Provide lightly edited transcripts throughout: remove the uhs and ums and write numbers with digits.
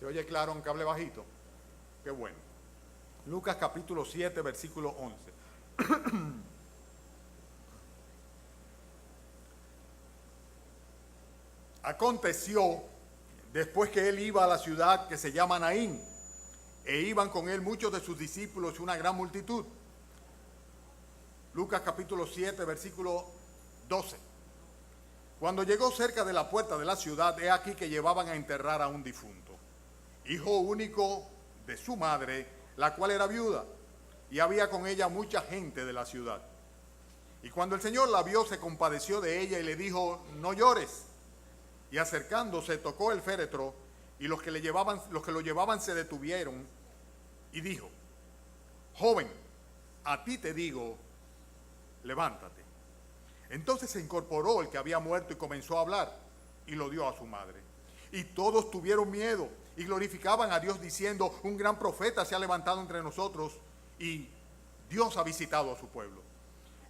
¿Se oye claro aunque hable bajito? Qué bueno. Lucas capítulo 7, versículo 11. Aconteció, después que él iba a la ciudad que se llama Naín, e iban con él muchos de sus discípulos y una gran multitud. Lucas capítulo 7, versículo 12. Cuando llegó cerca de la puerta de la ciudad, he aquí que llevaban a enterrar a un difunto, hijo único de su madre, la cual era viuda, y había con ella mucha gente de la ciudad. Y cuando el Señor la vio, se compadeció de ella y le dijo: no llores. Y acercándose, tocó el féretro, y los que lo llevaban se detuvieron, y dijo: joven, a ti te digo, levántate. Entonces se incorporó el que había muerto y comenzó a hablar, y lo dio a su madre. Y todos tuvieron miedo y glorificaban a Dios diciendo: un gran profeta se ha levantado entre nosotros, y Dios ha visitado a su pueblo.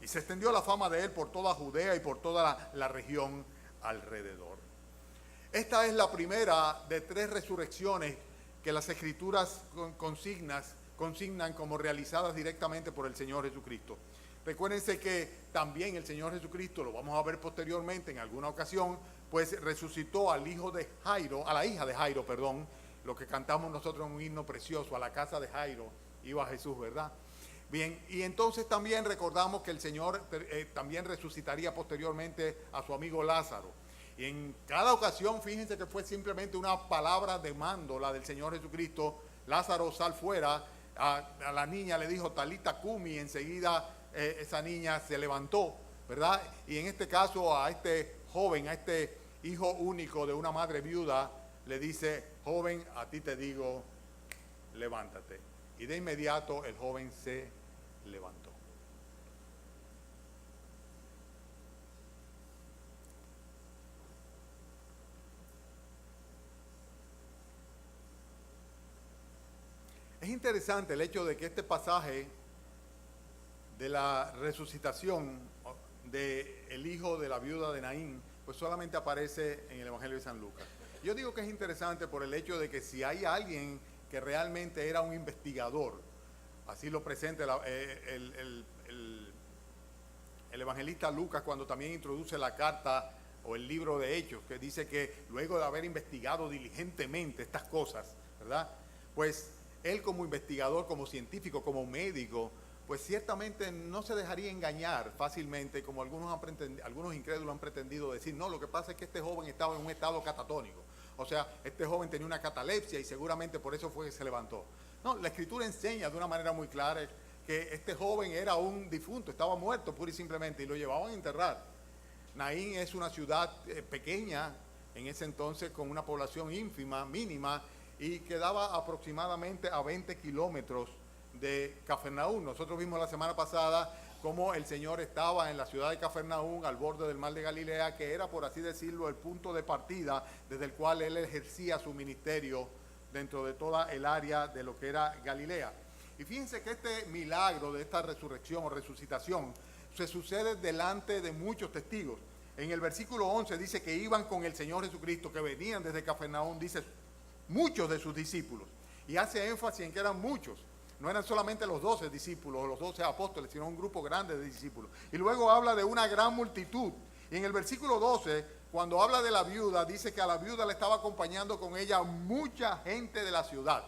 Y se extendió la fama de él por toda Judea y por toda la región alrededor. Esta es la primera de 3 resurrecciones que las Escrituras consignan como realizadas directamente por el Señor Jesucristo. Recuérdense que también el Señor Jesucristo, lo vamos a ver posteriormente en alguna ocasión, pues resucitó al hijo de Jairo, a la hija de Jairo, perdón, lo que cantamos nosotros en un himno precioso: a la casa de Jairo iba Jesús, ¿verdad? Bien, y entonces también recordamos que el Señor también resucitaría posteriormente a su amigo Lázaro. Y en cada ocasión, fíjense que fue simplemente una palabra de mando, la del Señor Jesucristo: Lázaro, sal fuera. A la niña le dijo: talita cumi, y enseguida esa niña se levantó, ¿verdad? Y en este caso a este joven, a este hijo único de una madre viuda, le dice: joven, a ti te digo, levántate. Y de inmediato el joven se levantó. Es interesante el hecho de que este pasaje de la resucitación del hijo de la viuda de Naín, pues solamente aparece en el Evangelio de San Lucas. Yo digo que es interesante por el hecho de que si hay alguien que realmente era un investigador, así lo presenta el evangelista Lucas cuando también introduce la carta o el libro de Hechos, que dice que luego de haber investigado diligentemente estas cosas, ¿verdad? Pues él como investigador, como científico, como médico, pues ciertamente no se dejaría engañar fácilmente, como algunos incrédulos han pretendido decir. No, lo que pasa es que este joven estaba en un estado catatónico. O sea, este joven tenía una catalepsia y seguramente por eso fue que se levantó. No, la Escritura enseña de una manera muy clara que este joven era un difunto, estaba muerto pura y simplemente, y lo llevaban a enterrar. Naín es una ciudad pequeña en ese entonces, con una población ínfima, mínima, y quedaba aproximadamente a 20 kilómetros de Cafarnaúm. Nosotros vimos la semana pasada cómo el Señor estaba en la ciudad de Cafarnaúm, al borde del mar de Galilea, que era, por así decirlo, el punto de partida desde el cual él ejercía su ministerio dentro de toda el área de lo que era Galilea. Y fíjense que este milagro de esta resurrección o resucitación se sucede delante de muchos testigos. En el versículo 11 dice que iban con el Señor Jesucristo, que venían desde Cafarnaúm, dice muchos de sus discípulos, y hace énfasis en que eran muchos. No eran solamente los 12 discípulos o los 12 apóstoles, sino un grupo grande de discípulos. Y luego habla de una gran multitud. Y en el versículo 12, cuando habla de la viuda, dice que a la viuda le estaba acompañando con ella mucha gente de la ciudad.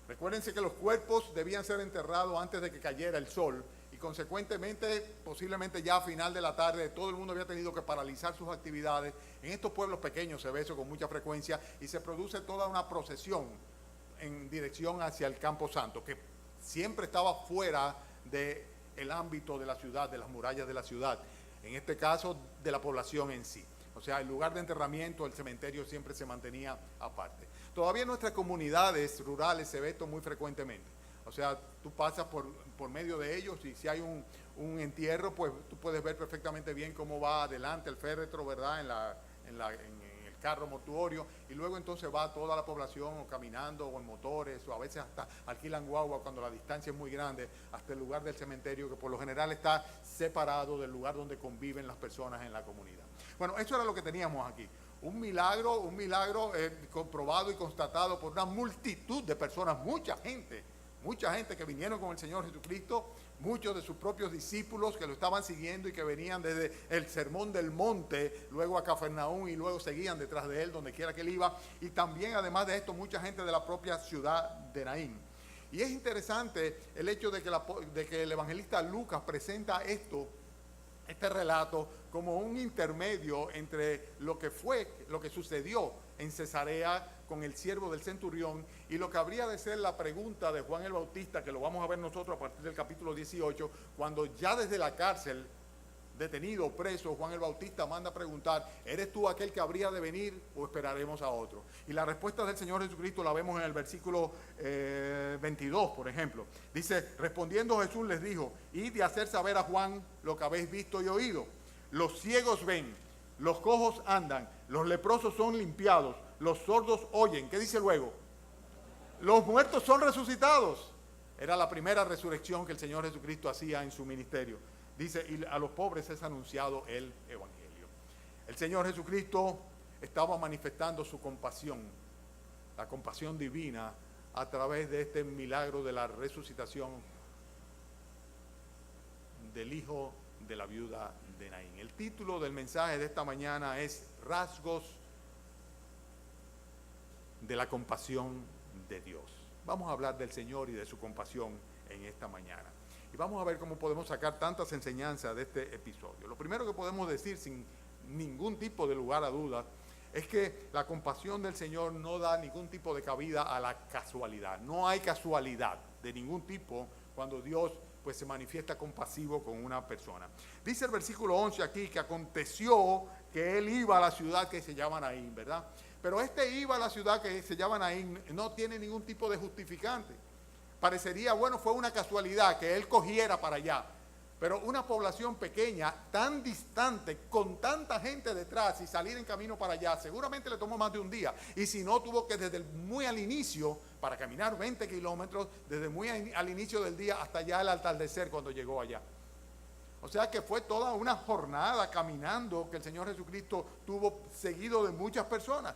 Recuérdense que los cuerpos debían ser enterrados antes de que cayera el sol, y consecuentemente, posiblemente ya a final de la tarde, todo el mundo había tenido que paralizar sus actividades. En estos pueblos pequeños se ve eso con mucha frecuencia, y se produce toda una procesión en dirección hacia el Campo Santo, que siempre estaba fuera del ámbito de la ciudad, de las murallas de la ciudad, en este caso de la población en sí. O sea, el lugar de enterramiento, el cementerio, siempre se mantenía aparte. Todavía en nuestras comunidades rurales se ve esto muy frecuentemente. O sea, tú pasas por medio de ellos, y si hay un entierro, pues tú puedes ver perfectamente bien cómo va adelante el féretro, ¿verdad? En el carro mortuorio, y luego entonces va toda la población o caminando o en motores, o a veces hasta alquilan guagua cuando la distancia es muy grande, hasta el lugar del cementerio, que por lo general está separado del lugar donde conviven las personas en la comunidad. Bueno, eso era lo que teníamos aquí. un milagro comprobado y constatado por una multitud de personas, mucha gente que vinieron con el Señor Jesucristo, muchos de sus propios discípulos que lo estaban siguiendo y que venían desde el Sermón del Monte, luego a Cafarnaúm y luego seguían detrás de él donde quiera que él iba, y también además de esto mucha gente de la propia ciudad de Naín. Y es interesante el hecho de que el evangelista Lucas presenta este relato como un intermedio entre lo que sucedió en Cesarea con el siervo del centurión y lo que habría de ser la pregunta de Juan el Bautista, que lo vamos a ver nosotros a partir del capítulo 18, cuando ya desde la cárcel, detenido, preso, Juan el Bautista manda a preguntar: ¿eres tú aquel que habría de venir o esperaremos a otro? Y la respuesta del Señor Jesucristo la vemos en el versículo 22, por ejemplo. Dice: respondiendo Jesús les dijo: id y hacer saber a Juan lo que habéis visto y oído. Los ciegos ven, los cojos andan, los leprosos son limpiados, los sordos oyen. ¿Qué dice luego? Los muertos son resucitados. Era la primera resurrección que el Señor Jesucristo hacía en su ministerio. Dice: y a los pobres es anunciado el evangelio. El Señor Jesucristo estaba manifestando su compasión, la compasión divina, a través de este milagro de la resucitación del hijo de la viuda de Naín. El título del mensaje de esta mañana es Rasgos de la compasión de Dios. Vamos a hablar del Señor y de su compasión en esta mañana. Y vamos a ver cómo podemos sacar tantas enseñanzas de este episodio. Lo primero que podemos decir sin ningún tipo de lugar a dudas es que la compasión del Señor no da ningún tipo de cabida a la casualidad. No hay casualidad de ningún tipo cuando Dios pues se manifiesta compasivo con una persona. Dice el versículo 11 aquí que aconteció que él iba a la ciudad que se llama Naín, ¿verdad? Pero iba a la ciudad que se llama Naín no tiene ningún tipo de justificante. Parecería, bueno, fue una casualidad que él cogiera para allá. Pero una población pequeña, tan distante, con tanta gente detrás y salir en camino para allá, seguramente le tomó más de un día. Y si no, tuvo que desde muy al inicio, para caminar 20 kilómetros, desde muy al inicio del día hasta allá al atardecer cuando llegó allá. O sea que fue toda una jornada caminando que el Señor Jesucristo tuvo seguido de muchas personas.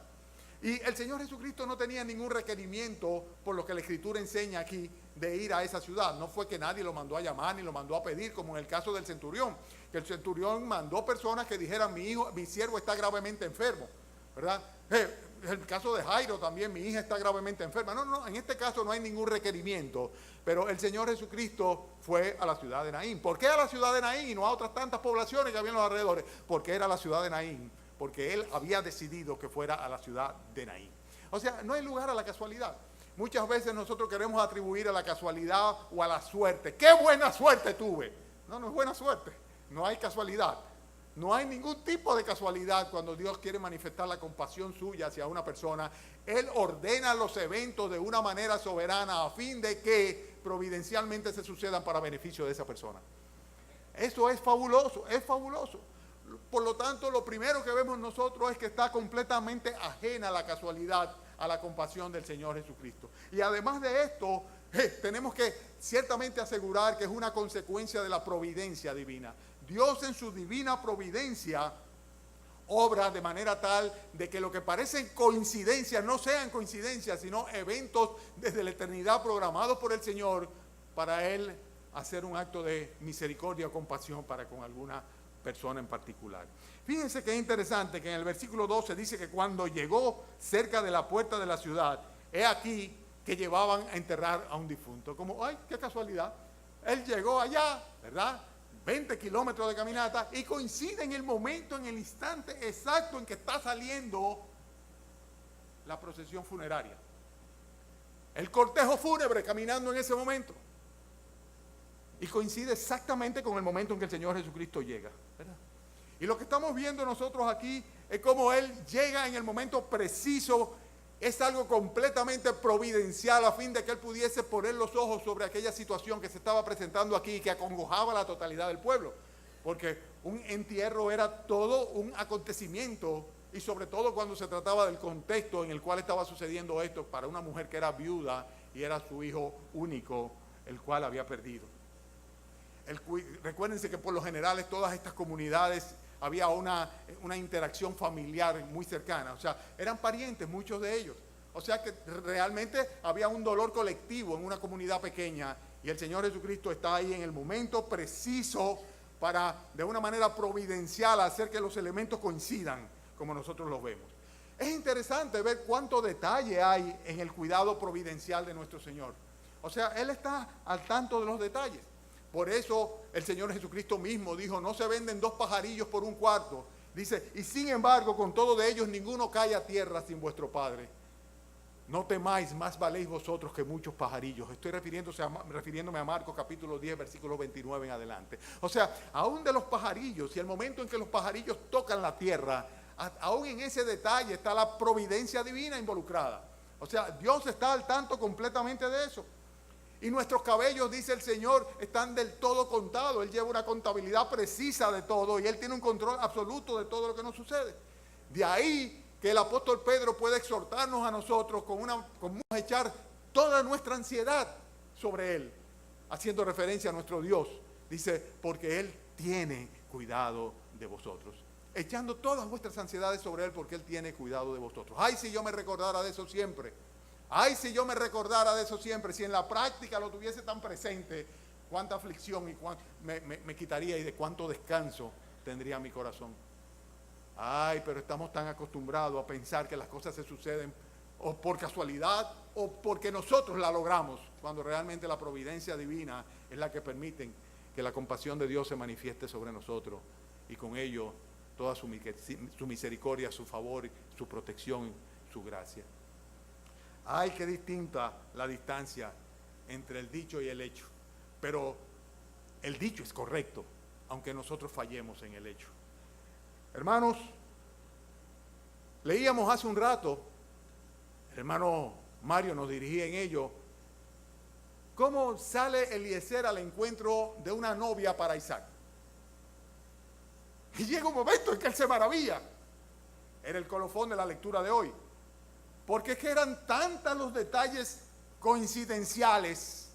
Y el Señor Jesucristo no tenía ningún requerimiento, por lo que la Escritura enseña aquí, de ir a esa ciudad. No fue que nadie lo mandó a llamar ni lo mandó a pedir, como en el caso del centurión, que el centurión mandó personas que dijeran: mi siervo está gravemente enfermo, ¿verdad? En el caso de Jairo también: mi hija está gravemente enferma. No, en este caso no hay ningún requerimiento, pero el Señor Jesucristo fue a la ciudad de Naín. ¿Por qué a la ciudad de Naín y no a otras tantas poblaciones que había en los alrededores? Porque era la ciudad de Naín, porque él había decidido que fuera a la ciudad de Naín. O sea, no hay lugar a la casualidad. Muchas veces nosotros queremos atribuir a la casualidad o a la suerte. ¡Qué buena suerte tuve! No es buena suerte. No hay casualidad. No hay ningún tipo de casualidad cuando Dios quiere manifestar la compasión suya hacia una persona. Él ordena los eventos de una manera soberana a fin de que providencialmente se sucedan para beneficio de esa persona. Eso es fabuloso, es fabuloso. Por lo tanto, lo primero que vemos nosotros es que está completamente ajena a la casualidad, a la compasión del Señor Jesucristo. Y además de esto, tenemos que ciertamente asegurar que es una consecuencia de la providencia divina. Dios en su divina providencia obra de manera tal de que lo que parecen coincidencias no sean coincidencias, sino eventos desde la eternidad programados por el Señor para Él hacer un acto de misericordia o compasión para con alguna persona en particular. Fíjense que es interesante que en el versículo 12 dice que cuando llegó cerca de la puerta de la ciudad, he aquí que llevaban a enterrar a un difunto. Como, ¡ay, qué casualidad! Él llegó allá, ¿verdad? 20 kilómetros de caminata, y coincide en el momento, en el instante exacto en que está saliendo la procesión funeraria. El cortejo fúnebre caminando en ese momento. Y coincide exactamente con el momento en que el Señor Jesucristo llega, ¿verdad? Y lo que estamos viendo nosotros aquí es cómo Él llega en el momento preciso. Es algo completamente providencial a fin de que Él pudiese poner los ojos sobre aquella situación que se estaba presentando aquí y que acongojaba a la totalidad del pueblo. Porque un entierro era todo un acontecimiento, y sobre todo cuando se trataba del contexto en el cual estaba sucediendo esto para una mujer que era viuda y era su hijo único, el cual había perdido. Recuérdense que por lo general todas estas comunidades había una interacción familiar muy cercana. O sea, eran parientes muchos de ellos. O sea que realmente había un dolor colectivo en una comunidad pequeña y el Señor Jesucristo está ahí en el momento preciso para, de una manera providencial, hacer que los elementos coincidan como nosotros los vemos. Es interesante ver cuánto detalle hay en el cuidado providencial de nuestro Señor. O sea, Él está al tanto de los detalles. Por eso el Señor Jesucristo mismo dijo, no se venden 2 pajarillos por un cuarto. Dice, y sin embargo, con todo de ellos, ninguno cae a tierra sin vuestro Padre. No temáis, más valéis vosotros que muchos pajarillos. Estoy refiriéndome a Marcos capítulo 10, versículo 29 en adelante. O sea, aún de los pajarillos, y el momento en que los pajarillos tocan la tierra, aún en ese detalle está la providencia divina involucrada. O sea, Dios está al tanto completamente de eso. Y nuestros cabellos, dice el Señor, están del todo contados. Él lleva una contabilidad precisa de todo y Él tiene un control absoluto de todo lo que nos sucede. De ahí que el apóstol Pedro puede exhortarnos a nosotros con echar toda nuestra ansiedad sobre Él, haciendo referencia a nuestro Dios. Dice, porque Él tiene cuidado de vosotros. Echando todas vuestras ansiedades sobre Él porque Él tiene cuidado de vosotros. Ay, si yo me recordara de eso siempre. Ay, si yo me recordara de eso siempre. Si en la práctica lo tuviese tan presente, cuánta aflicción y me quitaría y de cuánto descanso tendría mi corazón. Ay, pero estamos tan acostumbrados a pensar que las cosas se suceden o por casualidad o porque nosotros la logramos, cuando realmente la providencia divina es la que permite que la compasión de Dios se manifieste sobre nosotros y con ello toda su misericordia, su favor, su protección, su gracia. Ay, qué distinta la distancia entre el dicho y el hecho, pero el dicho es correcto, aunque nosotros fallemos en el hecho. Hermanos, leíamos hace un rato, el hermano Mario nos dirigía en ello, cómo sale Eliezer al encuentro de una novia para Isaac. Y llega un momento en que él se maravilla. Era el colofón de la lectura de hoy. Porque es que eran tantos los detalles coincidenciales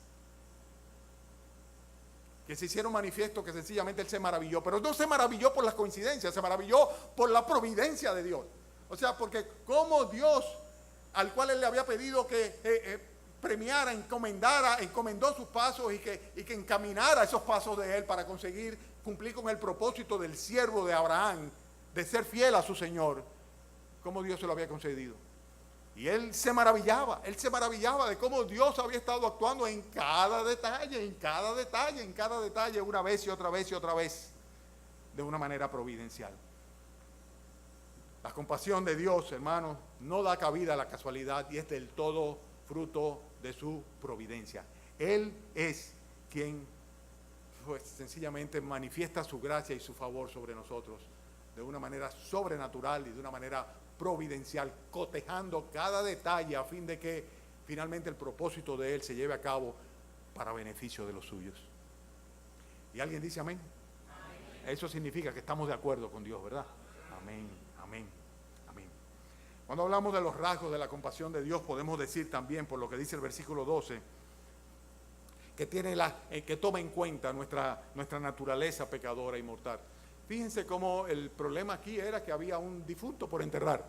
que se hicieron manifiesto que sencillamente él se maravilló. Pero no se maravilló por las coincidencias, se maravilló por la providencia de Dios. O sea, porque como Dios, al cual él le había pedido que premiara, encomendó sus pasos y que encaminara esos pasos de él para conseguir cumplir con el propósito del siervo de Abraham, de ser fiel a su Señor, como Dios se lo había concedido. Y él se maravillaba de cómo Dios había estado actuando en cada detalle, una vez y otra vez y otra vez, de una manera providencial. La compasión de Dios, hermanos, no da cabida a la casualidad y es del todo fruto de su providencia. Él es quien, pues, sencillamente manifiesta su gracia y su favor sobre nosotros de una manera sobrenatural y de una manera providencial, cotejando cada detalle a fin de que finalmente el propósito de Él se lleve a cabo para beneficio de los suyos. ¿Y alguien dice amén? Amén. Eso significa que estamos de acuerdo con Dios, ¿verdad? Amén, amén, amén. Cuando hablamos de los rasgos de la compasión de Dios, podemos decir también, por lo que dice el versículo 12, que toma en cuenta nuestra naturaleza pecadora y mortal. Fíjense cómo el problema aquí era que había un difunto por enterrar.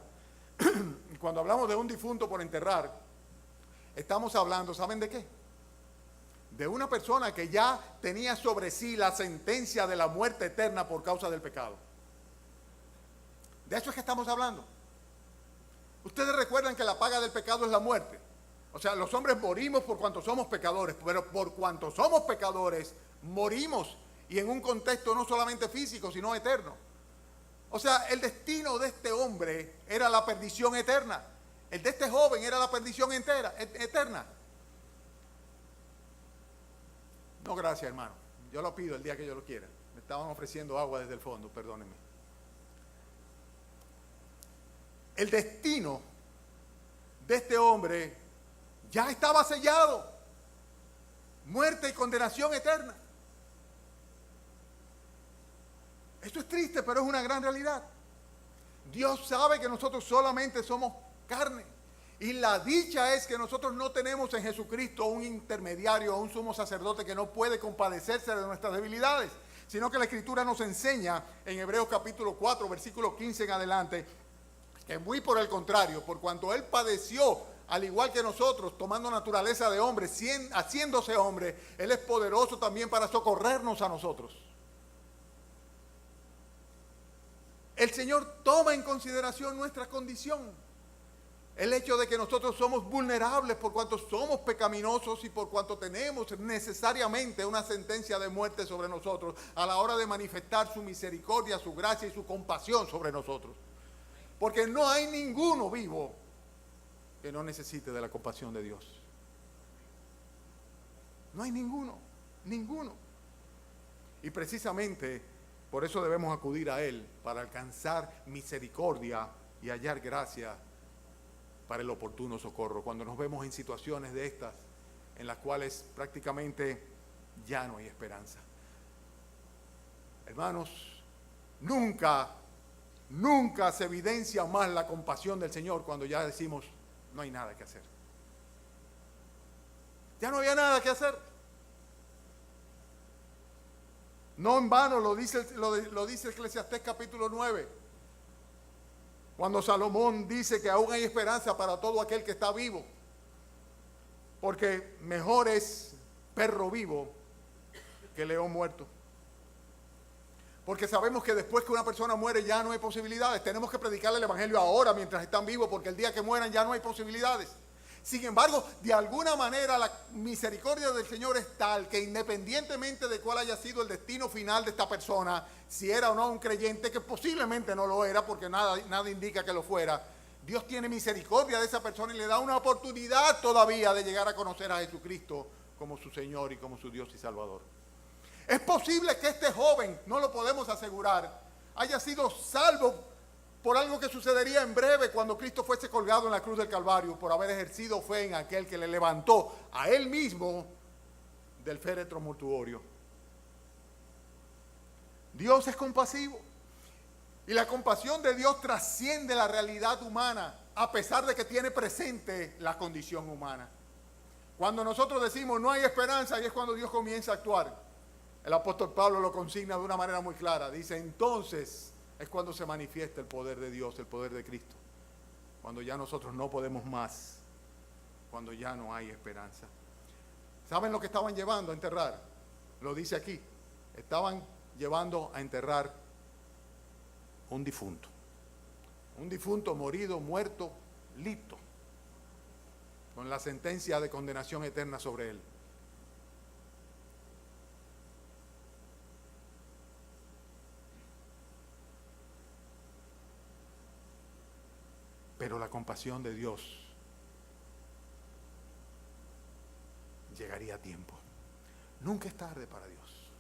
Cuando hablamos de un difunto por enterrar, estamos hablando, ¿saben de qué? De una persona que ya tenía sobre sí la sentencia de la muerte eterna por causa del pecado. De eso es que estamos hablando. Ustedes recuerdan que la paga del pecado es la muerte. O sea, los hombres morimos por cuanto somos pecadores, pero por cuanto somos pecadores, morimos. Y en un contexto no solamente físico, sino eterno. O sea, el destino de este hombre era la perdición eterna. El de este joven era la perdición eterna. No, gracias, hermano. Yo lo pido el día que yo lo quiera. Me estaban ofreciendo agua desde el fondo, perdónenme. El destino de este hombre ya estaba sellado. Muerte y condenación eterna. Esto es triste, pero es una gran realidad. Dios sabe que nosotros solamente somos carne. Y la dicha es que nosotros no tenemos en Jesucristo un intermediario, un sumo sacerdote que no puede compadecerse de nuestras debilidades, sino que la Escritura nos enseña en Hebreos capítulo 4, versículo 15 en adelante, que muy por el contrario, por cuanto Él padeció, al igual que nosotros, tomando naturaleza de hombre, haciéndose hombre, Él es poderoso también para socorrernos a nosotros. El Señor toma en consideración nuestra condición. El hecho de que nosotros somos vulnerables por cuanto somos pecaminosos y por cuanto tenemos necesariamente una sentencia de muerte sobre nosotros a la hora de manifestar su misericordia, su gracia y su compasión sobre nosotros. Porque no hay ninguno vivo que no necesite de la compasión de Dios. No hay ninguno. Y precisamente por eso debemos acudir a Él, para alcanzar misericordia y hallar gracia para el oportuno socorro. Cuando nos vemos en situaciones de estas, en las cuales prácticamente ya no hay esperanza. Hermanos, nunca se evidencia más la compasión del Señor cuando ya decimos, no hay nada que hacer. Ya no había nada que hacer. No en vano lo dice Eclesiastés capítulo 9. Cuando Salomón dice que aún hay esperanza para todo aquel que está vivo. Porque mejor es perro vivo que león muerto. Porque sabemos que después que una persona muere ya no hay posibilidades. Tenemos que predicarle el evangelio ahora mientras están vivos, porque el día que mueran ya no hay posibilidades. Sin embargo, de alguna manera la misericordia del Señor es tal que independientemente de cuál haya sido el destino final de esta persona, si era o no un creyente, que posiblemente no lo era porque nada indica que lo fuera, Dios tiene misericordia de esa persona y le da una oportunidad todavía de llegar a conocer a Jesucristo como su Señor y como su Dios y Salvador. Es posible que este joven, no lo podemos asegurar, haya sido salvo por algo que sucedería en breve cuando Cristo fuese colgado en la cruz del Calvario, por haber ejercido fe en aquel que le levantó a Él mismo del féretro mortuorio. Dios es compasivo y la compasión de Dios trasciende la realidad humana, a pesar de que tiene presente la condición humana. Cuando nosotros decimos no hay esperanza, ahí es cuando Dios comienza a actuar. El apóstol Pablo lo consigna de una manera muy clara. Dice, entonces es cuando se manifiesta el poder de Dios, el poder de Cristo. Cuando ya nosotros no podemos más, cuando ya no hay esperanza. ¿Saben lo que estaban llevando a enterrar? Lo dice aquí. Estaban llevando a enterrar un difunto. Un difunto morido, muerto, listo. Con la sentencia de condenación eterna sobre él. Pero la compasión de Dios llegaría a tiempo. Nunca es tarde para Dios.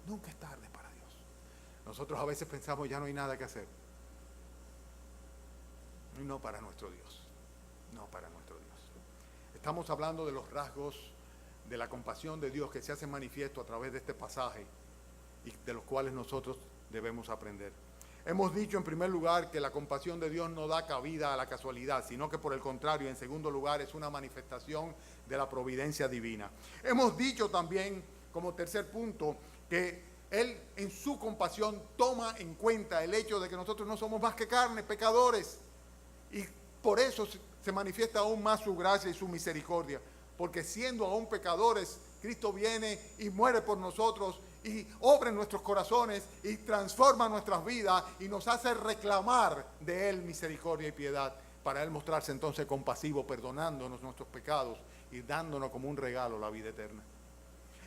Nunca es tarde para Dios. Nosotros a veces pensamos ya no hay nada que hacer. Y no para nuestro Dios. No para nuestro Dios. Estamos hablando de los rasgos de la compasión de Dios que se hacen manifiesto a través de este pasaje y de los cuales nosotros debemos aprender. Hemos dicho en primer lugar que la compasión de Dios no da cabida a la casualidad, sino que por el contrario, en segundo lugar, es una manifestación de la providencia divina. Hemos dicho también, como tercer punto, que Él en su compasión toma en cuenta el hecho de que nosotros no somos más que carne, pecadores, y por eso se manifiesta aún más su gracia y su misericordia, porque siendo aún pecadores, Cristo viene y muere por nosotros y obra en nuestros corazones y transforma nuestras vidas y nos hace reclamar de Él misericordia y piedad, para Él mostrarse entonces compasivo, perdonándonos nuestros pecados y dándonos como un regalo la vida eterna.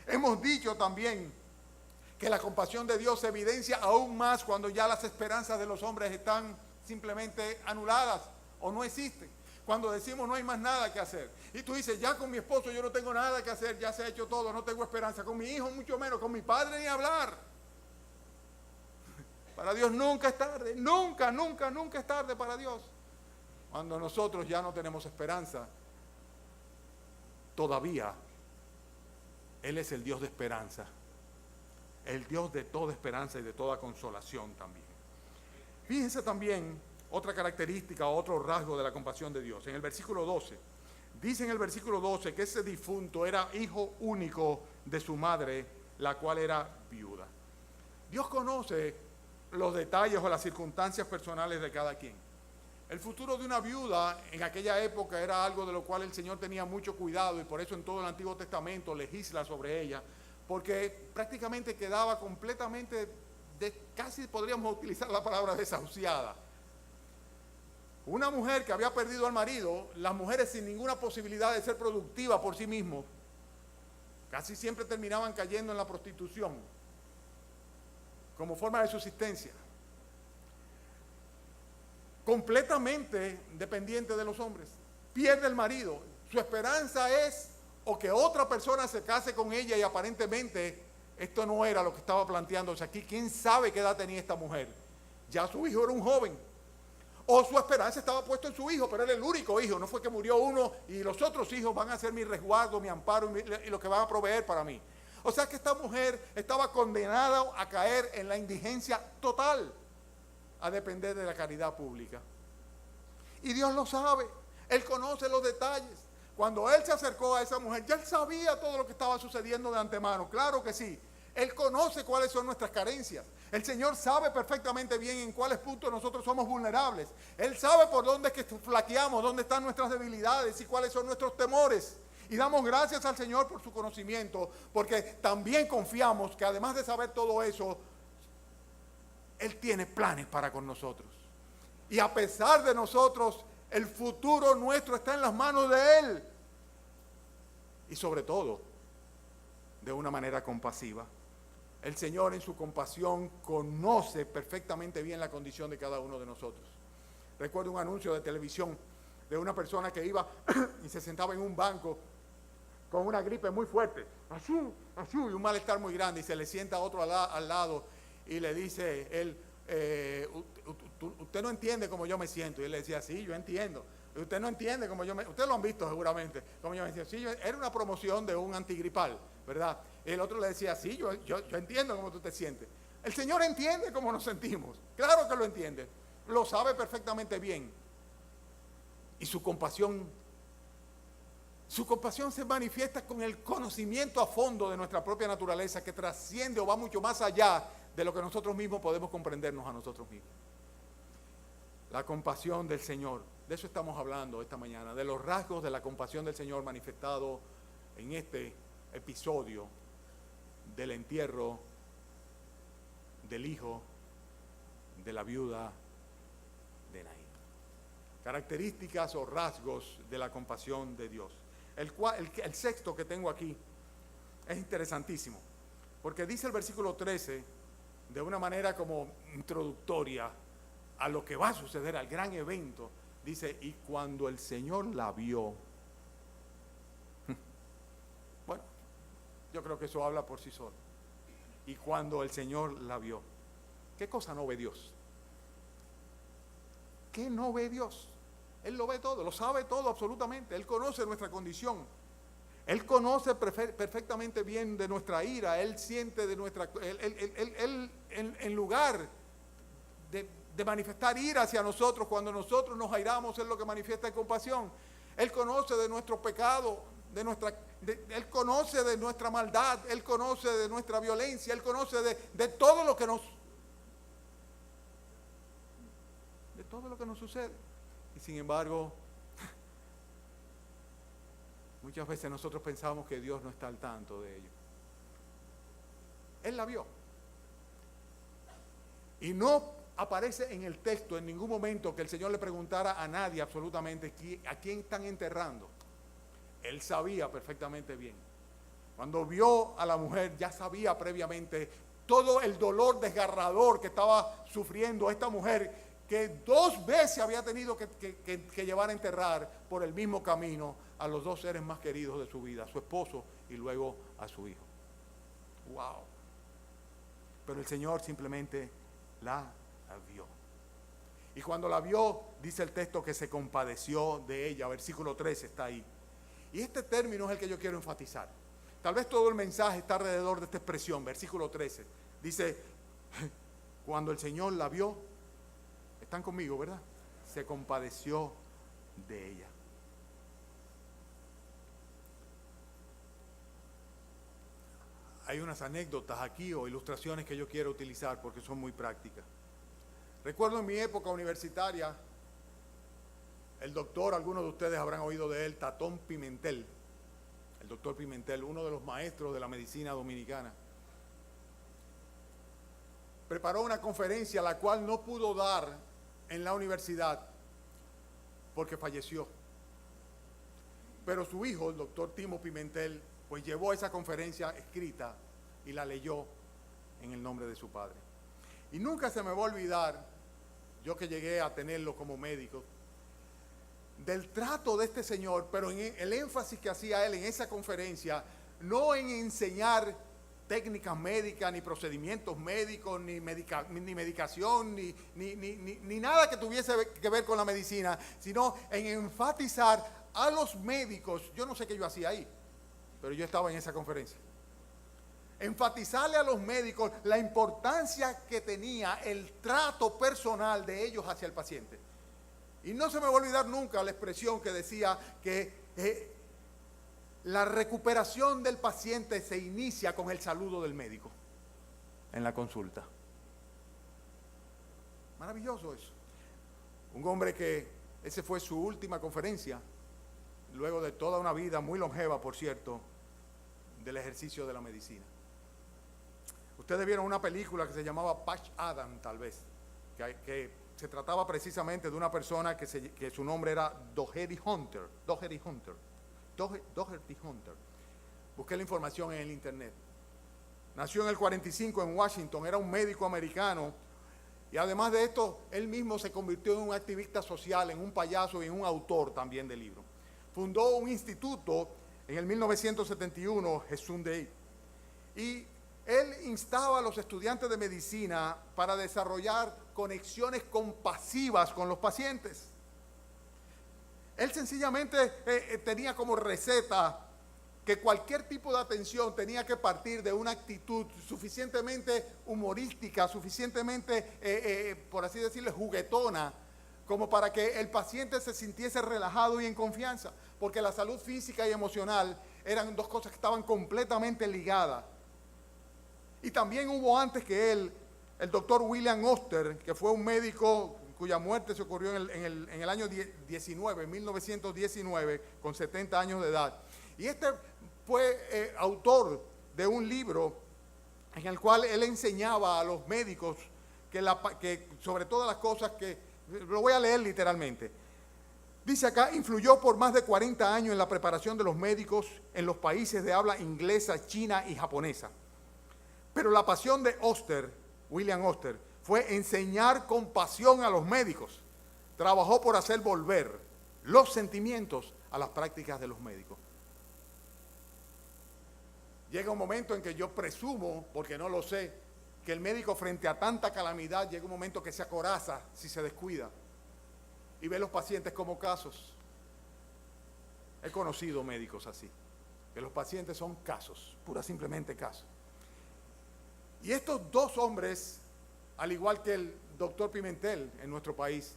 Hemos dicho también que la compasión de Dios se evidencia aún más cuando ya las esperanzas de los hombres están simplemente anuladas o no existen. Cuando decimos no hay más nada que hacer. Y tú dices, ya con mi esposo yo no tengo nada que hacer, ya se ha hecho todo, no tengo esperanza. Con mi hijo mucho menos, con mi padre ni hablar. Para Dios nunca es tarde, nunca es tarde para Dios. Cuando nosotros ya no tenemos esperanza, todavía Él es el Dios de esperanza. El Dios de toda esperanza y de toda consolación también. Fíjense también otra característica, otro rasgo de la compasión de Dios. En el versículo 12, dice en el versículo 12 que ese difunto era hijo único de su madre, la cual era viuda. Dios conoce los detalles o las circunstancias personales de cada quien. El futuro de una viuda en aquella época era algo de lo cual el Señor tenía mucho cuidado, y por eso en todo el Antiguo Testamento legisla sobre ella, porque prácticamente quedaba completamente, casi podríamos utilizar la palabra desahuciada. Una mujer que había perdido al marido, las mujeres sin ninguna posibilidad de ser productiva por sí mismos, casi siempre terminaban cayendo en la prostitución como forma de subsistencia, completamente dependiente de los hombres. Pierde el marido, su esperanza es o que otra persona se case con ella, y aparentemente esto no era lo que estaba planteándose aquí. ¿Quién sabe qué edad tenía esta mujer? Ya su hijo era un joven, o su esperanza estaba puesta en su hijo, pero era el único hijo. No fue que murió uno y los otros hijos van a ser mi resguardo, mi amparo y lo que van a proveer para mí. O sea que esta mujer estaba condenada a caer en la indigencia total, a depender de la caridad pública. Y Dios lo sabe, Él conoce los detalles. Cuando Él se acercó a esa mujer, ya Él sabía todo lo que estaba sucediendo de antemano, claro que sí. Él conoce cuáles son nuestras carencias. El Señor sabe perfectamente bien en cuáles puntos nosotros somos vulnerables. Él sabe por dónde es que flaqueamos, dónde están nuestras debilidades y cuáles son nuestros temores. Y damos gracias al Señor por su conocimiento, porque también confiamos que además de saber todo eso, Él tiene planes para con nosotros. Y a pesar de nosotros, el futuro nuestro está en las manos de Él. Y sobre todo, de una manera compasiva. El Señor en su compasión conoce perfectamente bien la condición de cada uno de nosotros. Recuerdo un anuncio de televisión de una persona que iba y se sentaba en un banco con una gripe muy fuerte, así, y un malestar muy grande, y se le sienta otro al lado y le dice él, usted no entiende cómo yo me siento. Y él le decía, sí, yo entiendo. Usted no entiende cómo yo me... Ustedes lo han visto seguramente, cómo yo me siento. Sí, era una promoción de un antigripal, ¿verdad? Y el otro le decía, sí, yo entiendo cómo tú te sientes. El Señor entiende cómo nos sentimos. Claro que lo entiende. Lo sabe perfectamente bien. Y su compasión se manifiesta con el conocimiento a fondo de nuestra propia naturaleza, que trasciende o va mucho más allá de lo que nosotros mismos podemos comprendernos a nosotros mismos. La compasión del Señor, de eso estamos hablando esta mañana, de los rasgos de la compasión del Señor manifestado en este episodio del entierro del hijo de la viuda de Naín. Características o rasgos de la compasión de Dios. El sexto que tengo aquí es interesantísimo, porque dice el versículo 13, de una manera como introductoria a lo que va a suceder, al gran evento, dice, y cuando el Señor la vio. Bueno, yo creo que eso habla por sí solo. Y cuando el Señor la vio. ¿Qué cosa no ve Dios? ¿Qué no ve Dios? Él lo ve todo, lo sabe todo absolutamente. Él conoce nuestra condición. Él conoce perfectamente bien de nuestra ira. Él siente de nuestra... Él en lugar de manifestar ira hacia nosotros, cuando nosotros nos airamos, es lo que manifiesta compasión. Él conoce de nuestro pecado, Él conoce de nuestra maldad, Él conoce de nuestra violencia, Él conoce de todo lo que nos... de todo lo que nos sucede. Y sin embargo, muchas veces nosotros pensamos que Dios no está al tanto de ello. Él la vio. Y no aparece en el texto en ningún momento que el Señor le preguntara a nadie absolutamente a quién están enterrando. Él sabía perfectamente bien. Cuando vio a la mujer, ya sabía previamente todo el dolor desgarrador que estaba sufriendo esta mujer, que 2 veces había tenido que llevar a enterrar por el mismo camino a los 2 seres más queridos de su vida, a su esposo y luego a su hijo. ¡Wow! Pero el Señor simplemente la vio. Y cuando la vio, dice el texto que se compadeció de ella. Versículo 13 está ahí. Y este término es el que yo quiero enfatizar. Tal vez todo el mensaje está alrededor de esta expresión, versículo 13. Dice, cuando el Señor la vio, están conmigo, ¿verdad? Se compadeció de ella. hay unas anécdotas aquí o ilustraciones que yo quiero utilizar porque son muy prácticas. Recuerdo en mi época universitaria, el doctor, algunos de ustedes habrán oído de él, Tatón Pimentel, el doctor Pimentel, uno de los maestros de la medicina dominicana, preparó una conferencia la cual no pudo dar en la universidad porque falleció. Pero su hijo, el doctor Timo Pimentel, pues llevó esa conferencia escrita y la leyó en el nombre de su padre. Y nunca se me va a olvidar, yo que llegué a tenerlo como médico, del trato de este señor, pero en el énfasis que hacía él en esa conferencia, no en enseñar técnicas médicas, ni procedimientos médicos, ni medicación, ni nada que tuviese que ver con la medicina, sino en enfatizar a los médicos. Yo no sé qué yo hacía ahí, pero yo estaba en esa conferencia. Enfatizarle a los médicos la importancia que tenía el trato personal de ellos hacia el paciente. Y no se me va a olvidar nunca la expresión que decía que la recuperación del paciente se inicia con el saludo del médico en la consulta. Maravilloso eso. Un hombre que esa fue su última conferencia, luego de toda una vida muy longeva, por cierto, del ejercicio de la medicina. Ustedes vieron una película que se llamaba Patch Adams, tal vez, que se trataba precisamente de una persona que su nombre era Doherty Hunter. Busqué la información en el internet. Nació en el 45 en Washington, era un médico americano y además de esto, él mismo se convirtió en un activista social, en un payaso y en un autor también de libros. Fundó un instituto en el 1971, Jesús Day, y él instaba a los estudiantes de medicina para desarrollar conexiones compasivas con los pacientes. Él sencillamente tenía como receta que cualquier tipo de atención tenía que partir de una actitud suficientemente humorística, suficientemente, por así decirlo, juguetona, como para que el paciente se sintiese relajado y en confianza, porque la salud física y emocional eran dos cosas que estaban completamente ligadas. Y también hubo antes que él, el doctor William Oster, que fue un médico cuya muerte se ocurrió en el año 1919, con 70 años de edad. Y este fue autor de un libro en el cual él enseñaba a los médicos que sobre todas las cosas que, lo voy a leer literalmente. Dice acá, influyó por más de 40 años en la preparación de los médicos en los países de habla inglesa, china y japonesa. Pero la pasión de Oster, William Oster, fue enseñar compasión a los médicos. Trabajó por hacer volver los sentimientos a las prácticas de los médicos. Llega un momento en que yo presumo, porque no lo sé, que el médico frente a tanta calamidad llega un momento que se acoraza si se descuida y ve a los pacientes como casos. He conocido médicos así, que los pacientes son casos, pura simplemente casos. Y estos dos hombres, al igual que el doctor Pimentel en nuestro país,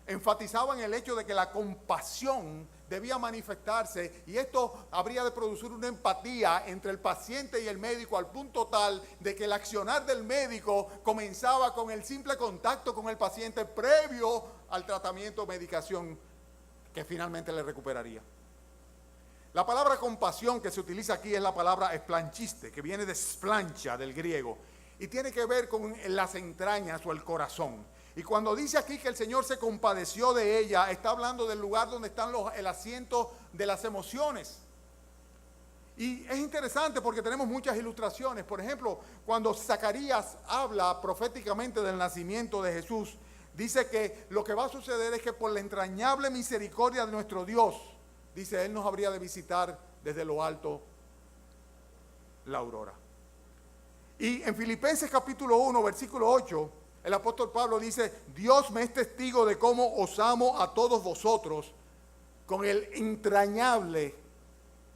enfatizaban el hecho de que la compasión debía manifestarse y esto habría de producir una empatía entre el paciente y el médico al punto tal de que el accionar del médico comenzaba con el simple contacto con el paciente previo al tratamiento o medicación que finalmente le recuperaría. La palabra compasión que se utiliza aquí es la palabra esplanchiste, que viene de splancha del griego y tiene que ver con las entrañas o el corazón. Y cuando dice aquí que el Señor se compadeció de ella, está hablando del lugar donde están el asiento de las emociones. Y es interesante porque tenemos muchas ilustraciones. Por ejemplo, cuando Zacarías habla proféticamente del nacimiento de Jesús, dice que lo que va a suceder es que por la entrañable misericordia de nuestro Dios, dice, Él nos habría de visitar desde lo alto la aurora. Y en Filipenses capítulo 1, versículo 8, el apóstol Pablo dice, Dios me es testigo de cómo os amo a todos vosotros con el entrañable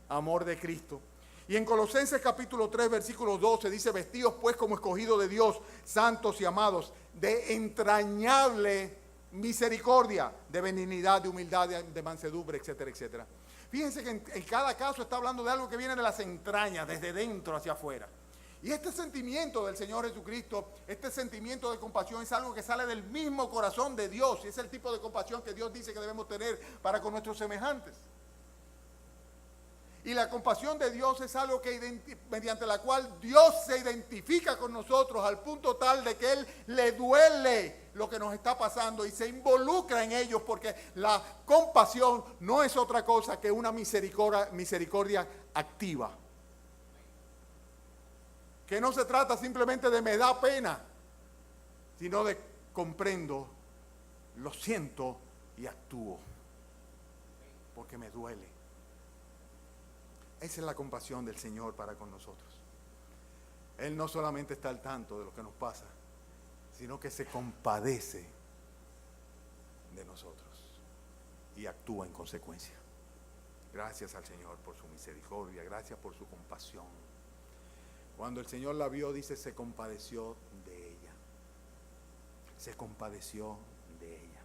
amor de Cristo. Y en Colosenses capítulo 3, versículo 12 dice, vestidos pues como escogidos de Dios, santos y amados, de entrañable misericordia, de benignidad, de humildad, de mansedumbre, etcétera, etcétera. Fíjense que en cada caso está hablando de algo que viene de las entrañas, desde dentro hacia afuera. Y este sentimiento del Señor Jesucristo, este sentimiento de compasión es algo que sale del mismo corazón de Dios. Y es el tipo de compasión que Dios dice que debemos tener para con nuestros semejantes. Y la compasión de Dios es algo que mediante la cual Dios se identifica con nosotros al punto tal de que Él le duele lo que nos está pasando y se involucra en ellos, porque la compasión no es otra cosa que una misericordia activa. Que no se trata simplemente de me da pena, sino de comprendo, lo siento y actúo, porque me duele. Esa es la compasión del Señor para con nosotros. Él no solamente está al tanto de lo que nos pasa, sino que se compadece de nosotros y actúa en consecuencia. Gracias al Señor por su misericordia, gracias por su compasión. Cuando el Señor la vio, dice, se compadeció de ella. Se compadeció de ella.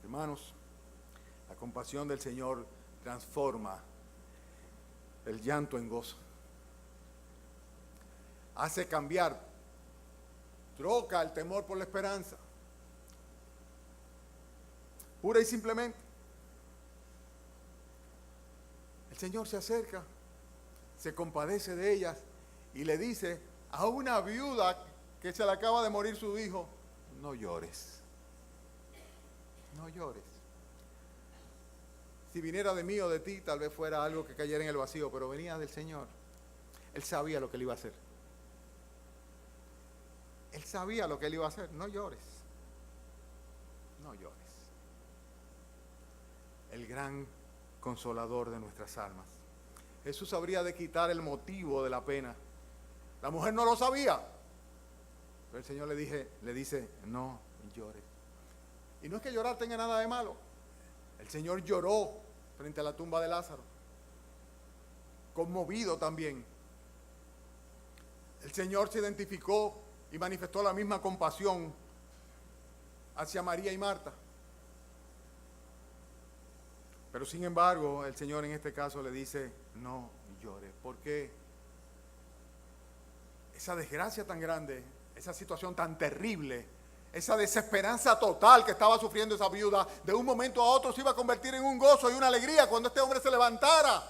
Hermanos, la compasión del Señor transforma el llanto en gozo. Hace cambiar, troca el temor por la esperanza. Pura y simplemente. El Señor se acerca, se compadece de ellas y le dice a una viuda que se le acaba de morir su hijo, no llores, no llores. Si viniera de mí o de ti, tal vez fuera algo que cayera en el vacío, pero venía del Señor. Él sabía lo que él iba a hacer. Él sabía lo que él iba a hacer. No llores. No llores. El gran consolador de nuestras almas. Jesús habría de quitar el motivo de la pena. La mujer no lo sabía. Pero el Señor le dice, no llores. Y no es que llorar tenga nada de malo. El Señor lloró frente a la tumba de Lázaro, conmovido también. El Señor se identificó y manifestó la misma compasión hacia María y Marta. Pero sin embargo, el Señor en este caso le dice, no llores, porque esa desgracia tan grande, esa situación tan terrible, esa desesperanza total que estaba sufriendo esa viuda, de un momento a otro se iba a convertir en un gozo y una alegría cuando este hombre se levantara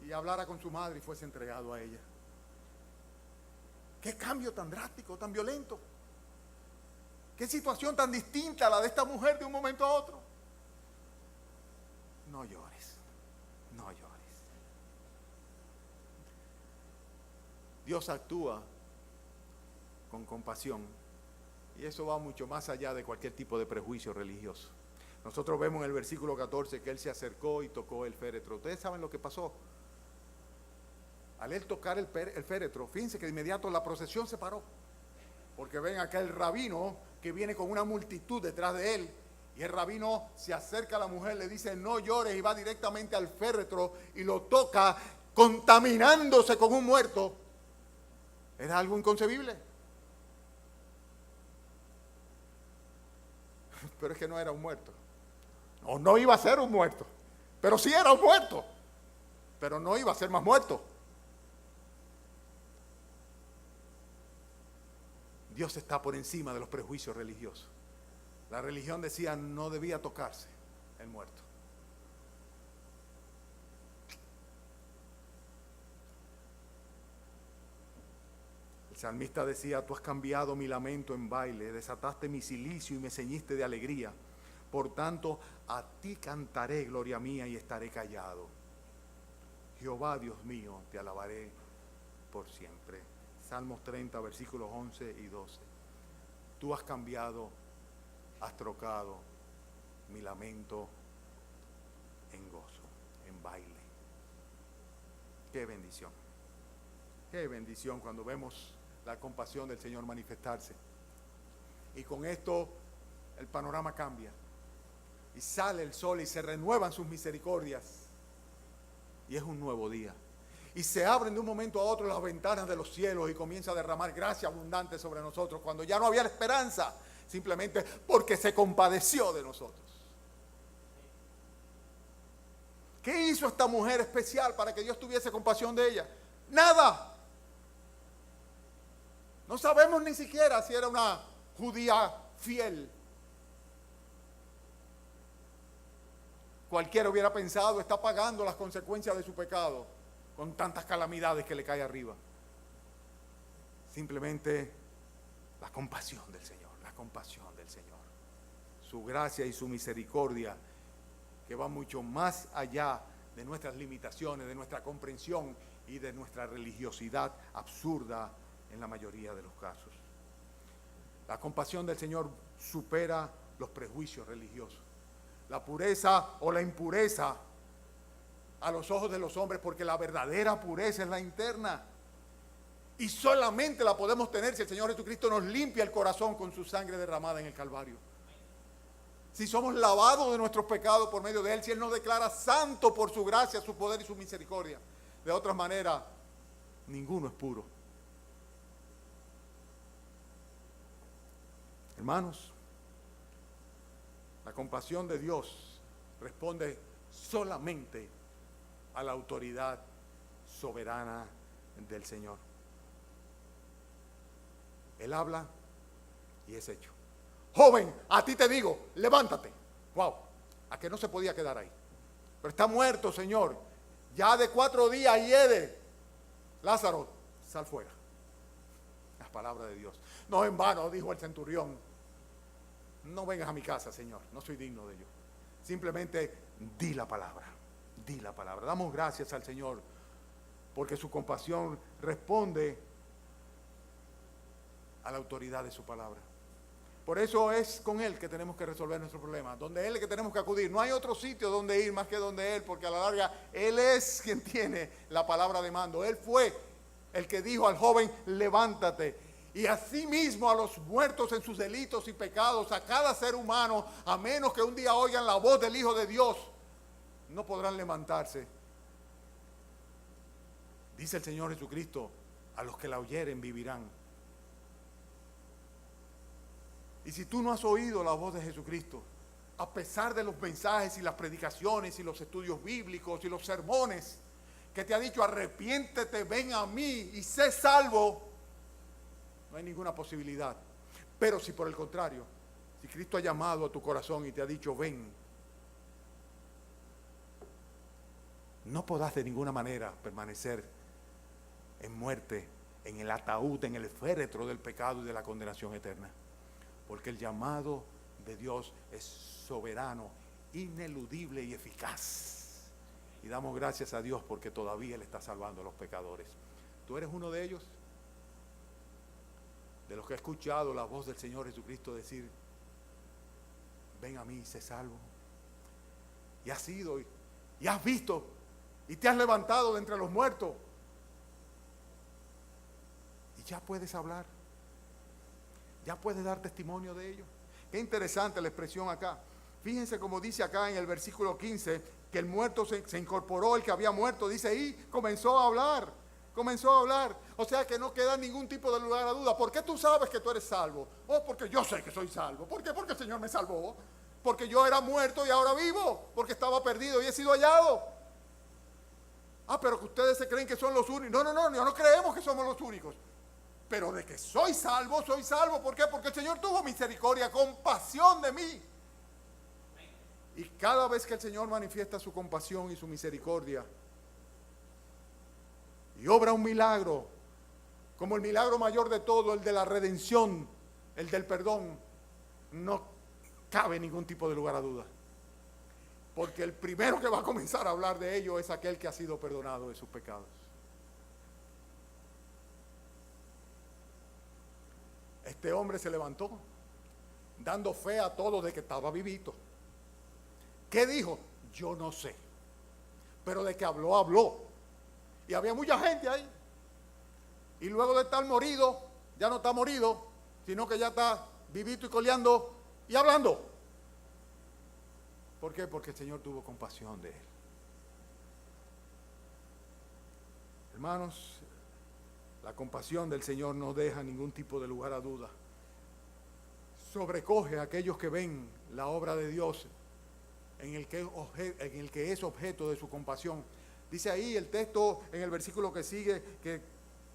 y hablara con su madre y fuese entregado a ella. Qué cambio tan drástico, tan violento. Qué situación tan distinta a la de esta mujer de un momento a otro. No llores, no llores. Dios actúa con compasión. Y eso va mucho más allá de cualquier tipo de prejuicio religioso. Nosotros vemos en el versículo 14 que él se acercó y tocó el féretro. Ustedes saben lo que pasó. Al él tocar el féretro, fíjense que de inmediato la procesión se paró. Porque ven acá el rabino que viene con una multitud detrás de él. Y el rabino se acerca a la mujer, le dice, no llores, y va directamente al féretro y lo toca, contaminándose con un muerto. Era algo inconcebible. Pero es que no era un muerto. No iba a ser un muerto. Pero sí era un muerto. Pero no iba a ser más muerto. Dios está por encima de los prejuicios religiosos. La religión decía no debía tocarse el muerto. El salmista decía, tú has cambiado mi lamento en baile, desataste mi cilicio y me ceñiste de alegría. Por tanto, a ti cantaré, gloria mía, y estaré callado. Jehová, Dios mío, te alabaré por siempre. Salmos 30, versículos 11 y 12. Tú has cambiado, has trocado mi lamento en gozo, en baile. Qué bendición. Qué bendición cuando vemos la compasión del Señor manifestarse. Y con esto el panorama cambia. Y sale el sol y se renuevan sus misericordias. Y es un nuevo día. Y se abren de un momento a otro las ventanas de los cielos y comienza a derramar gracia abundante sobre nosotros cuando ya no había esperanza, simplemente porque se compadeció de nosotros. ¿Qué hizo esta mujer especial para que Dios tuviese compasión de ella? Nada. No sabemos ni siquiera si era una judía fiel. Cualquiera hubiera pensado, está pagando las consecuencias de su pecado con tantas calamidades que le cae arriba. Simplemente la compasión del Señor, la compasión del Señor. Su gracia y su misericordia, que va mucho más allá de nuestras limitaciones, de nuestra comprensión y de nuestra religiosidad absurda en la mayoría de los casos. La compasión del Señor supera los prejuicios religiosos. La pureza o la impureza a los ojos de los hombres, porque la verdadera pureza es la interna. Y solamente la podemos tener si el Señor Jesucristo nos limpia el corazón con su sangre derramada en el Calvario. Si somos lavados de nuestros pecados por medio de Él, si Él nos declara santo por su gracia, su poder y su misericordia. De otra manera, ninguno es puro. Hermanos, la compasión de Dios responde solamente a la autoridad soberana del Señor. Él habla y es hecho. Joven, a ti te digo, levántate. Wow, a que no se podía quedar ahí. Pero está muerto, Señor. Ya de 4 días hiede. Lázaro, sal fuera. Las palabras de Dios. No en vano, dijo el centurión. No vengas a mi casa, Señor. No soy digno de ello. Simplemente di la palabra. Di la palabra. Damos gracias al Señor porque su compasión responde a la autoridad de su palabra. Por eso es con Él que tenemos que resolver nuestro problema. Donde Él es que tenemos que acudir. No hay otro sitio donde ir más que donde Él, porque a la larga Él es quien tiene la palabra de mando. Él fue el que dijo al joven, levántate. Y asimismo a los muertos en sus delitos y pecados, a cada ser humano, a menos que un día oigan la voz del Hijo de Dios, no podrán levantarse. Dice el Señor Jesucristo, a los que la oyeren vivirán. Y si tú no has oído la voz de Jesucristo, a pesar de los mensajes y las predicaciones y los estudios bíblicos y los sermones que te ha dicho arrepiéntete, ven a mí y sé salvo, no hay ninguna posibilidad. Pero si por el contrario, si Cristo ha llamado a tu corazón y te ha dicho ven, no podrás de ninguna manera permanecer en muerte, en el ataúd, en el féretro del pecado y de la condenación eterna. Porque el llamado de Dios es soberano, ineludible y eficaz. Y damos gracias a Dios porque todavía Él está salvando a los pecadores. ¿Tú eres uno de ellos? De los que ha escuchado la voz del Señor Jesucristo decir, ven a mí y sé salvo. Y has ido y has visto y te has levantado de entre los muertos. Y ya puedes hablar. Ya puedes dar testimonio de ello. Qué interesante la expresión acá. Fíjense cómo dice acá en el versículo 15, que el muerto se incorporó, el que había muerto, dice ahí, comenzó a hablar. Comenzó a hablar. O sea que no queda ningún tipo de lugar a duda. ¿Por qué tú sabes que tú eres salvo? Oh, porque yo sé que soy salvo. ¿Por qué? Porque el Señor me salvó. Porque yo era muerto y ahora vivo. Porque estaba perdido y he sido hallado. Ah, pero que ustedes se creen que son los únicos. No, no creemos que somos los únicos. Pero de que soy salvo, soy salvo. ¿Por qué? Porque el Señor tuvo misericordia, compasión de mí. Y cada vez que el Señor manifiesta su compasión y su misericordia y obra un milagro, como el milagro mayor de todo, el de la redención, el del perdón, no cabe ningún tipo de lugar a duda. Porque el primero que va a comenzar a hablar de ello es aquel que ha sido perdonado de sus pecados. Este hombre se levantó, dando fe a todos de que estaba vivito. ¿Qué dijo? Yo no sé. Pero de que habló, habló. Y había mucha gente ahí. Y luego de estar morido, ya no está morido, sino que ya está vivito y coleando y hablando. ¿Por qué? Porque el Señor tuvo compasión de él. Hermanos, la compasión del Señor no deja ningún tipo de lugar a duda. Sobrecoge a aquellos que ven la obra de Dios en el que es objeto de su compasión. Dice ahí el texto en el versículo que sigue que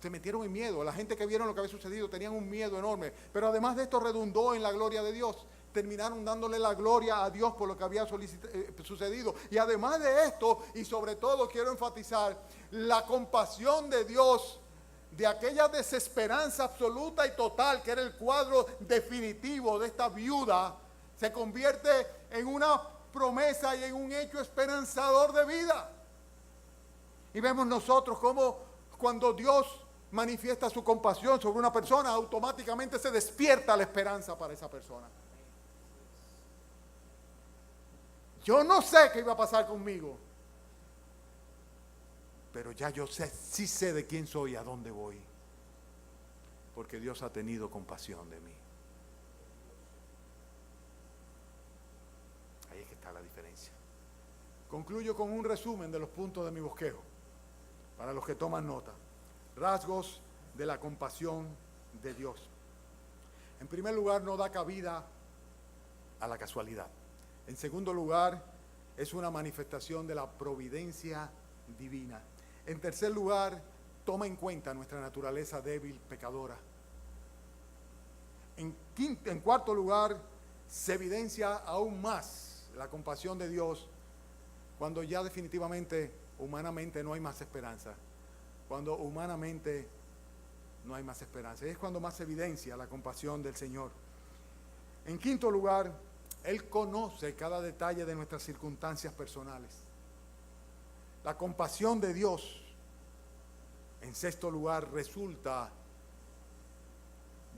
se metieron en miedo. La gente que vieron lo que había sucedido tenían un miedo enorme. Pero además de esto redundó en la gloria de Dios. Terminaron dándole la gloria a Dios por lo que había sucedido. Y además de esto, y sobre todo quiero enfatizar, la compasión de Dios de aquella desesperanza absoluta y total que era el cuadro definitivo de esta viuda, se convierte en una promesa y en un hecho esperanzador de vida. Y vemos nosotros cómo cuando Dios manifiesta su compasión sobre una persona, automáticamente se despierta la esperanza para esa persona. Yo no sé qué iba a pasar conmigo, pero ya yo sé, sí sé de quién soy y a dónde voy, porque Dios ha tenido compasión de mí. Ahí es que está la diferencia. Concluyo con un resumen de los puntos de mi bosquejo, para los que toman nota. Rasgos de la compasión de Dios. En primer lugar, no da cabida a la casualidad. En segundo lugar, es una manifestación de la providencia divina. En tercer lugar, toma en cuenta nuestra naturaleza débil, pecadora. En cuarto lugar, se evidencia aún más la compasión de Dios cuando ya definitivamente, humanamente, no hay más esperanza. Cuando humanamente no hay más esperanza. Es cuando más se evidencia la compasión del Señor. En quinto lugar, Él conoce cada detalle de nuestras circunstancias personales. La compasión de Dios, en sexto lugar, resulta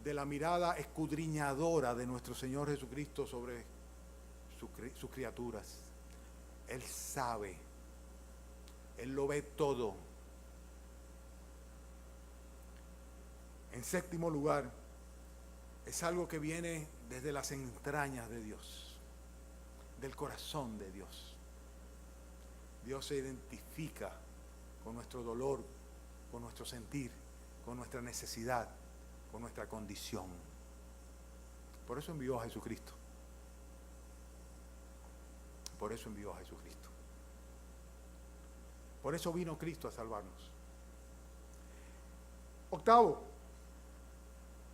de la mirada escudriñadora de nuestro Señor Jesucristo sobre sus criaturas. Él sabe, Él lo ve todo. En séptimo lugar, es algo que viene desde las entrañas de Dios, del corazón de Dios. Dios se identifica con nuestro dolor, con nuestro sentir, con nuestra necesidad, con nuestra condición. Por eso envió a Jesucristo. Por eso envió a Jesucristo. Por eso vino Cristo a salvarnos. Octavo,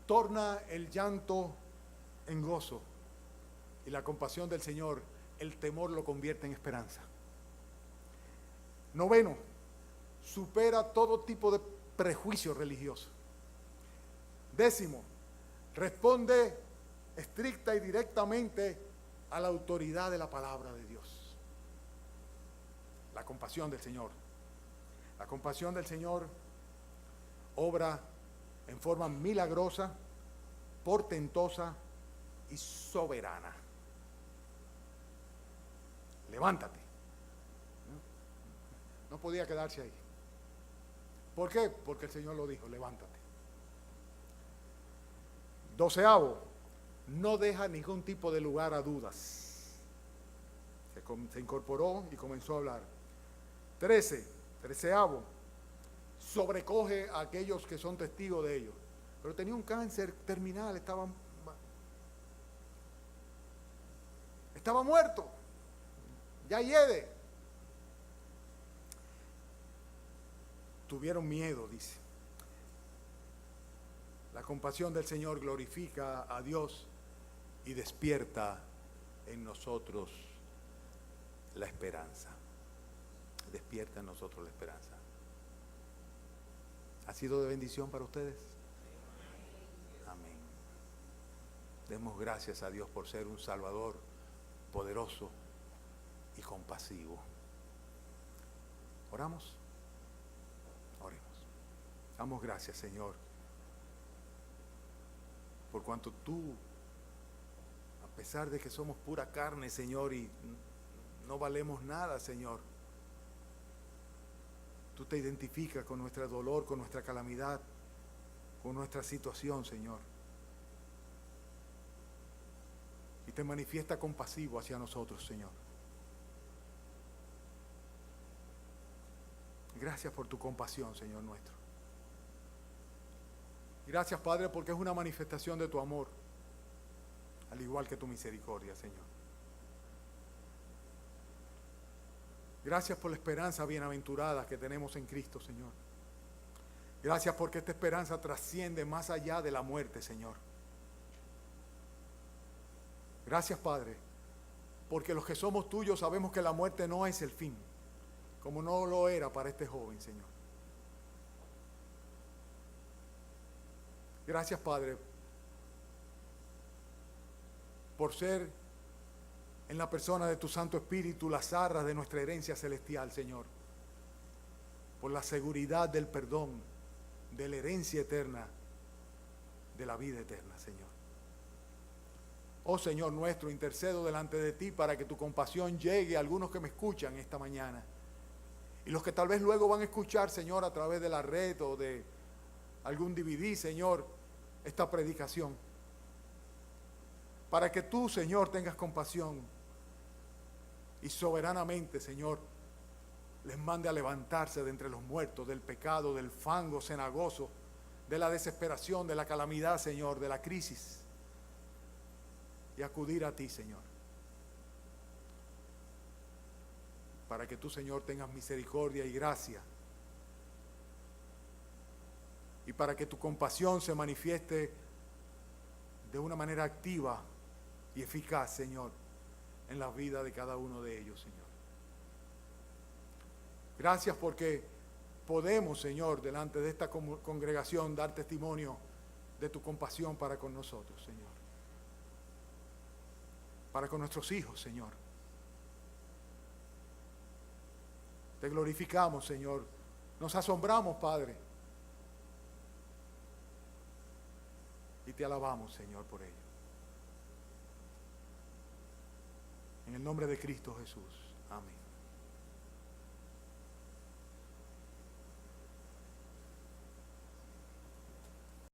torna el llanto en gozo y la compasión del Señor, el temor lo convierte en esperanza. Noveno, supera todo tipo de prejuicio religioso. Décimo, responde estricta y directamente a la autoridad de la palabra de Dios. La compasión del Señor. La compasión del Señor obra en forma milagrosa, portentosa y soberana. Levántate. No podía quedarse ahí. ¿Por qué? Porque el Señor lo dijo, levántate. Doceavo, no deja ningún tipo de lugar a dudas. Se incorporó y comenzó a hablar. Treceavo, sobrecoge a aquellos que son testigos de ello. Pero tenía un cáncer terminal, estaba muerto, ya hiede. Tuvieron miedo, dice. La compasión del Señor glorifica a Dios y despierta en nosotros la esperanza. Despierta en nosotros la esperanza. ¿Ha sido de bendición para ustedes? Amén. Demos gracias a Dios por ser un Salvador poderoso y compasivo. ¿Oramos? Oremos. Damos gracias, Señor, por cuanto tú, a pesar de que somos pura carne, Señor, y no valemos nada, Señor, tú te identificas con nuestro dolor, con nuestra calamidad, con nuestra situación, Señor. Y te manifiesta compasivo hacia nosotros, Señor. Gracias por tu compasión, Señor nuestro. Gracias, Padre, porque es una manifestación de tu amor, al igual que tu misericordia, Señor. Gracias por la esperanza bienaventurada que tenemos en Cristo, Señor. Gracias porque esta esperanza trasciende más allá de la muerte, Señor. Gracias, Padre, porque los que somos tuyos sabemos que la muerte no es el fin, como no lo era para este joven, Señor. Gracias, Padre, por ser en la persona de tu Santo Espíritu las arras de nuestra herencia celestial, Señor. Por la seguridad del perdón, de la herencia eterna, de la vida eterna, Señor. Oh Señor nuestro, intercedo delante de ti para que tu compasión llegue a algunos que me escuchan esta mañana. Y los que tal vez luego van a escuchar, Señor, a través de la red o de algún DVD, Señor, esta predicación. Para que tú, Señor, tengas compasión y soberanamente, Señor, les mande a levantarse de entre los muertos, del pecado, del fango cenagoso, de la desesperación, de la calamidad, Señor, de la crisis, y acudir a ti, Señor, para que tú, Señor, tengas misericordia y gracia, y para que tu compasión se manifieste de una manera activa y eficaz, Señor, en la vida de cada uno de ellos, Señor. Gracias porque podemos, Señor, delante de esta congregación dar testimonio de tu compasión para con nosotros, Señor. Para con nuestros hijos, Señor. Te glorificamos, Señor. Nos asombramos, Padre. Y te alabamos, Señor, por ello. En el nombre de Cristo Jesús. Amén.